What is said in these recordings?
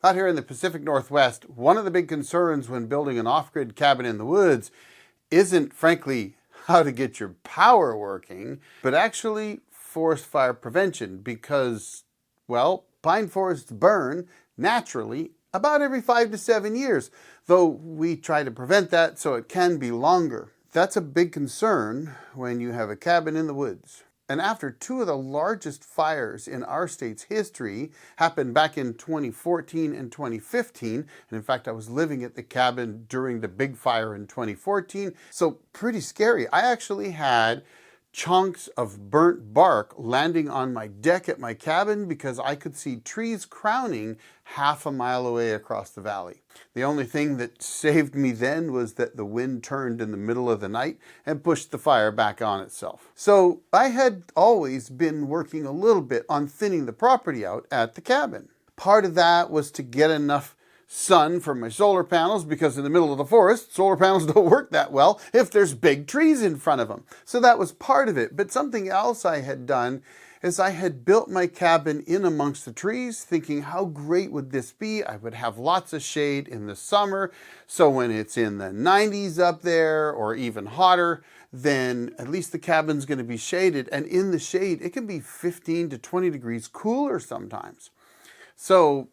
Out here in the Pacific Northwest, one of the big concerns when building an off-grid cabin in the woods isn't, frankly, how to get your power working, but actually forest fire prevention because, well, pine forests burn naturally about every 5 to 7 years, though we try to prevent that so it can be longer. That's a big concern when you have a cabin in the woods. And after two of the largest fires in our state's history happened back in 2014 and 2015, and in fact I was living at the cabin during the big fire in 2014, so pretty scary. I actually had chunks of burnt bark landing on my deck at my cabin because I could see trees crowning half a mile away across the valley. The only thing that saved me then was that the wind turned in the middle of the night and pushed the fire back on itself. So I had always been working a little bit on thinning the property out at the cabin. Part of that was to get enough sun from my solar panels because in the middle of the forest, solar panels don't work that well if there's big trees in front of them. So that was part of it. But something else I had done is I had built my cabin in amongst the trees thinking how great would this be? I would have lots of shade in the summer. So when it's in the 90s up there or even hotter, then at least the cabin's going to be shaded. And in the shade, it can be 15 to 20 degrees cooler sometimes. So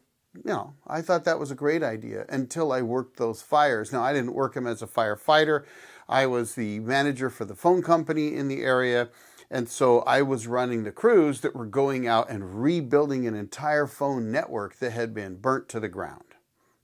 I thought that was a great idea until I worked those fires. Now, I didn't work them as a firefighter. I was the manager for the phone company in the area. And so I was running the crews that were going out and rebuilding an entire phone network that had been burnt to the ground.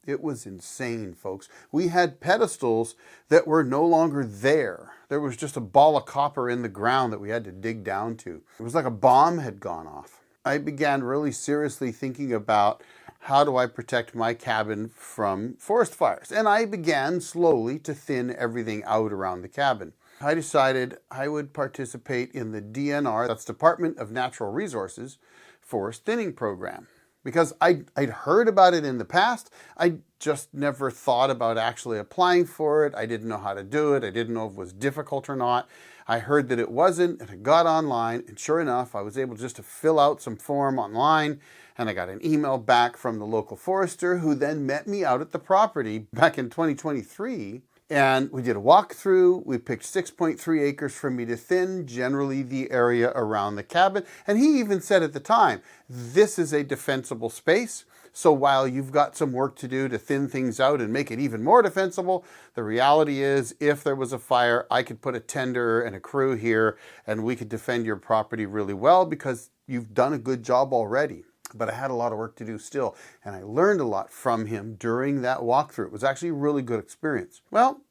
It was insane, folks. We had pedestals that were no longer there. There was just a ball of copper in the ground that we had to dig down to. It was like a bomb had gone off. I began really seriously thinking about how do I protect my cabin from forest fires? And I began slowly to thin everything out around the cabin. I decided I would participate in the DNR, that's Department of Natural Resources, forest thinning program. Because I'd heard about it in the past, I just never thought about actually applying for it. I didn't know how to do it. I didn't know if it was difficult or not. I heard that it wasn't, and I got online, and sure enough, I was able just to fill out some form online, and I got an email back from the local forester who then met me out at the property back in 2023. And we did a walkthrough. We picked 6.3 acres for me to thin, generally the area around the cabin. And he even said at the time, this is a defensible space. So while you've got some work to do to thin things out and make it even more defensible, the reality is if there was a fire, I could put a tender and a crew here and we could defend your property really well because you've done a good job already. But I had a lot of work to do still, and I learned a lot from him during that walkthrough. It was actually a really good experience. Well,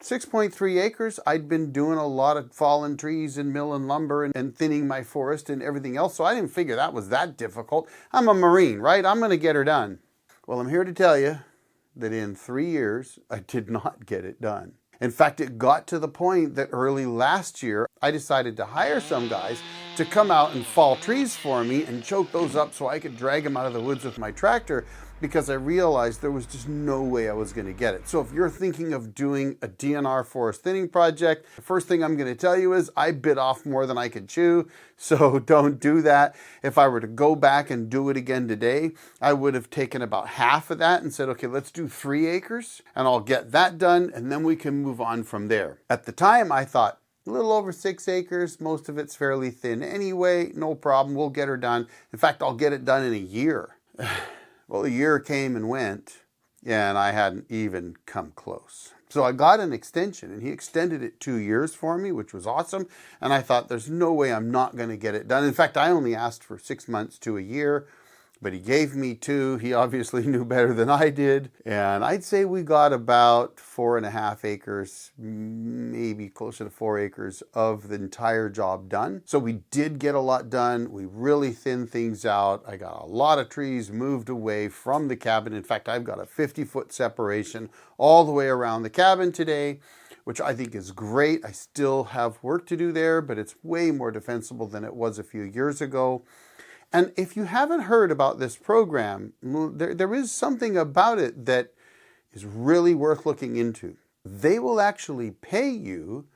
6.3 acres, I'd been doing a lot of fallen trees and milling lumber and thinning my forest and everything else, so I didn't figure that was that difficult. I'm a Marine, right? I'm going to get her done. Well, I'm here to tell you that in 3 years, I did not get it done. In fact, it got to the point that early last year, I decided to hire some guys to come out and fall trees for me and choke those up so I could drag them out of the woods with my tractor because I realized there was just no way I was going to get it. So if you're thinking of doing a DNR forest thinning project, the first thing I'm going to tell you is I bit off more than I could chew, so don't do that. If I were to go back and do it again today, I would have taken about half of that and said, okay, let's do 3 acres and I'll get that done and then we can move on from there. At the time, I thought, a little over 6 acres, most of it's fairly thin anyway, no problem, we'll get her done. In fact, I'll get it done in a year. Well, a year came and went, and I hadn't even come close. So I got an extension, and he extended it 2 years for me, which was awesome. And I thought, there's no way I'm not going to get it done. In fact, I only asked for 6 months to a year, but he gave me 2. He obviously knew better than I did. And I'd say we got about 4.5 acres, maybe closer to 4 acres of the entire job done. So we did get a lot done. We really thinned things out. I got a lot of trees moved away from the cabin. In fact, I've got a 50-foot separation all the way around the cabin today, which I think is great. I still have work to do there, but it's way more defensible than it was a few years ago. And if you haven't heard about this program, there is something about it that is really worth looking into. They will actually pay you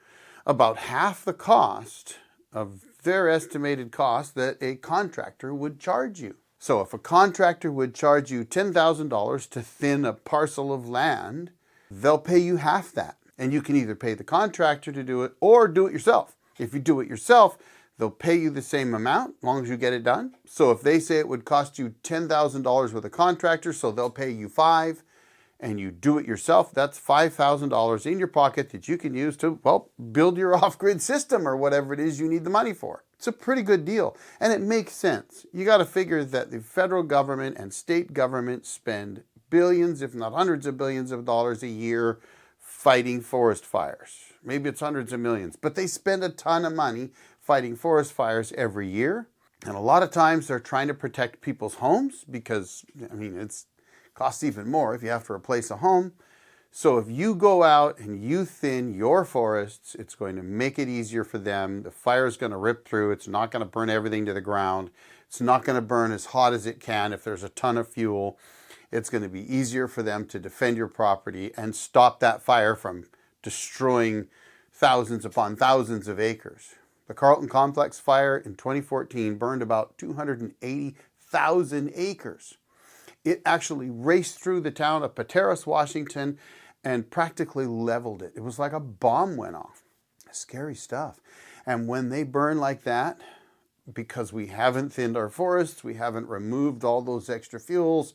about half the cost of their estimated cost that a contractor would charge you. So if a contractor would charge you $10,000 to thin a parcel of land, they'll pay you half that. And you can either pay the contractor to do it or do it yourself. If you do it yourself, they'll pay you the same amount as long as you get it done. So if they say it would cost you $10,000 with a contractor, so they'll pay you $5,000, and you do it yourself, that's $5,000 in your pocket that you can use to, well, build your off-grid system or whatever it is you need the money for. It's a pretty good deal, and it makes sense. You got to figure that the federal government and state government spend billions, if not hundreds of billions of dollars a year fighting forest fires. Maybe it's hundreds of millions, but they spend a ton of money fighting forest fires every year. And a lot of times they're trying to protect people's homes because, I mean, it's costs even more if you have to replace a home. So if you go out and you thin your forests, it's going to make it easier for them. The fire is going to rip through. It's not going to burn everything to the ground. It's not going to burn as hot as it can if there's a ton of fuel. It's going to be easier for them to defend your property and stop that fire from destroying thousands upon thousands of acres. The Carlton Complex fire in 2014 burned about 280,000 acres. It actually raced through the town of Pateros, Washington, and practically leveled it. It was like a bomb went off. Scary stuff. And when they burn like that, because we haven't thinned our forests, we haven't removed all those extra fuels,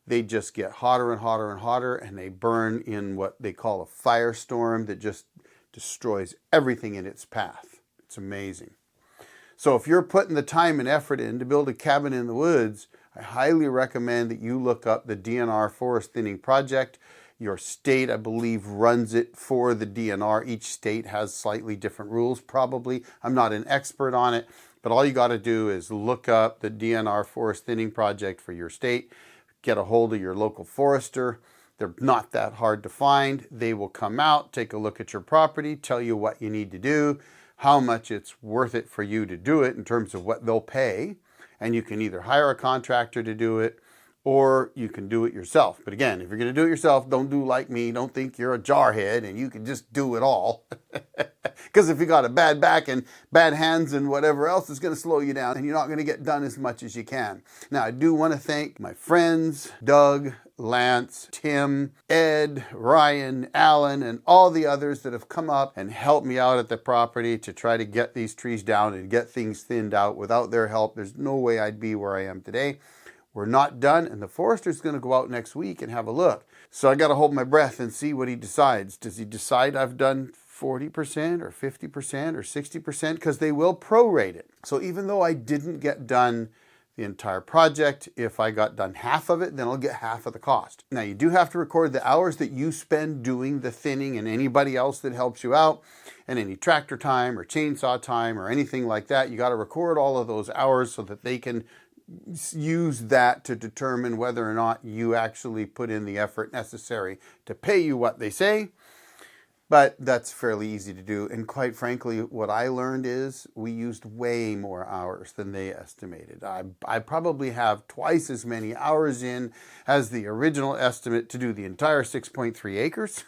they just get hotter and hotter and hotter, and they burn in what they call a firestorm that just destroys everything in its path. It's amazing. So if you're putting the time and effort in to build a cabin in the woods, I highly recommend that you look up the DNR Forest Thinning Project. Your state, I believe, runs it for the DNR. Each state has slightly different rules, probably. I'm not an expert on it, but all you got to do is look up the DNR Forest Thinning Project for your state. Get a hold of your local forester. They're not that hard to find. They will come out, take a look at your property, tell you what you need to do, how much it's worth it for you to do it in terms of what they'll pay. And you can either hire a contractor to do it or you can do it yourself. But again, if you're going to do it yourself, don't do like me. Don't think you're a jarhead and you can just do it all. Because if you got a bad back and bad hands and whatever else, it's going to slow you down and you're not going to get done as much as you can. Now, I do want to thank my friends, Doug, Lance, Tim, Ed, Ryan, Alan, and all the others that have come up and helped me out at the property to try to get these trees down and get things thinned out. Without their help, there's no way I'd be where I am today. We're not done, and the forester's going to go out next week and have a look. So I got to hold my breath and see what he decides. Does he decide I've done 40% or 50% or 60%? Because they will prorate it. So even though I didn't get done the entire project, if I got done half of it, then I'll get half of the cost. Now, you do have to record the hours that you spend doing the thinning and anybody else that helps you out, and any tractor time or chainsaw time or anything like that. You got to record all of those hours so that they can use that to determine whether or not you actually put in the effort necessary to pay you what they say. But that's fairly easy to do. And quite frankly, what I learned is we used way more hours than they estimated. I probably have twice as many hours in as the original estimate to do the entire 6.3 acres.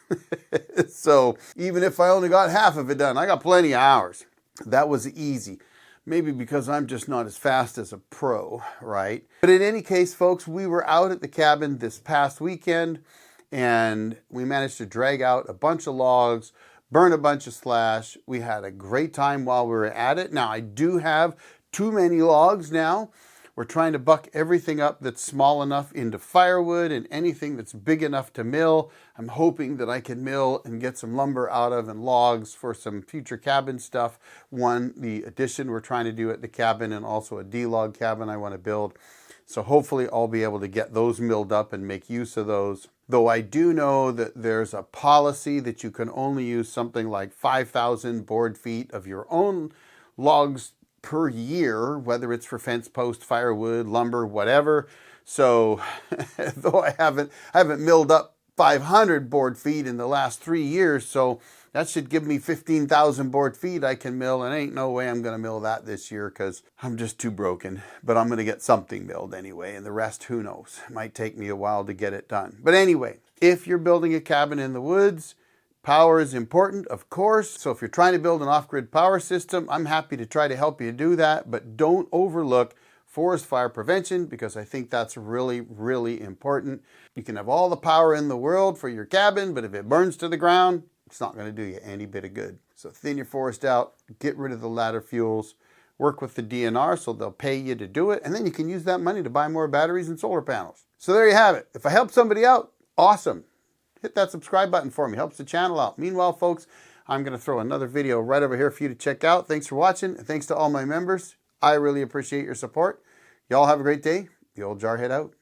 So even if I only got half of it done, I got plenty of hours. That was easy. Maybe because I'm just not as fast as a pro, right? But in any case, folks, we were out at the cabin this past weekend and we managed to drag out a bunch of logs, burn a bunch of slash. We had a great time while we were at it. Now, I do have too many logs now. We're trying to buck everything up that's small enough into firewood and anything that's big enough to mill. I'm hoping that I can mill and get some lumber out of and logs for some future cabin stuff. One, the addition we're trying to do at the cabin, and also a D-log cabin I want to build. So hopefully I'll be able to get those milled up and make use of those. Though I do know that there's a policy that you can only use something like 5,000 board feet of your own logs per year, whether it's for fence post, firewood, lumber, whatever. So though I haven't milled up 500 board feet in the last 3 years, so that should give me 15,000 board feet I can mill, and ain't no way I'm going to mill that this year because I'm just too broken. But I'm going to get something milled anyway, and the rest, who knows? It might take me a while to get it done. But anyway, if you're building a cabin in the woods, power is important, of course. So if you're trying to build an off-grid power system, I'm happy to try to help you do that, but don't overlook forest fire prevention, because I think that's really, really important. You can have all the power in the world for your cabin, but if it burns to the ground, it's not going to do you any bit of good. So thin your forest out, get rid of the ladder fuels, work with the DNR so they'll pay you to do it, and then you can use that money to buy more batteries and solar panels. So there you have it. If I helped somebody out, awesome. Hit that subscribe button for me. Helps the channel out. Meanwhile, folks, I'm going to throw another video right over here for you to check out. Thanks for watching, and thanks to all my members. I really appreciate your support. Y'all have a great day. The old Jarhead out.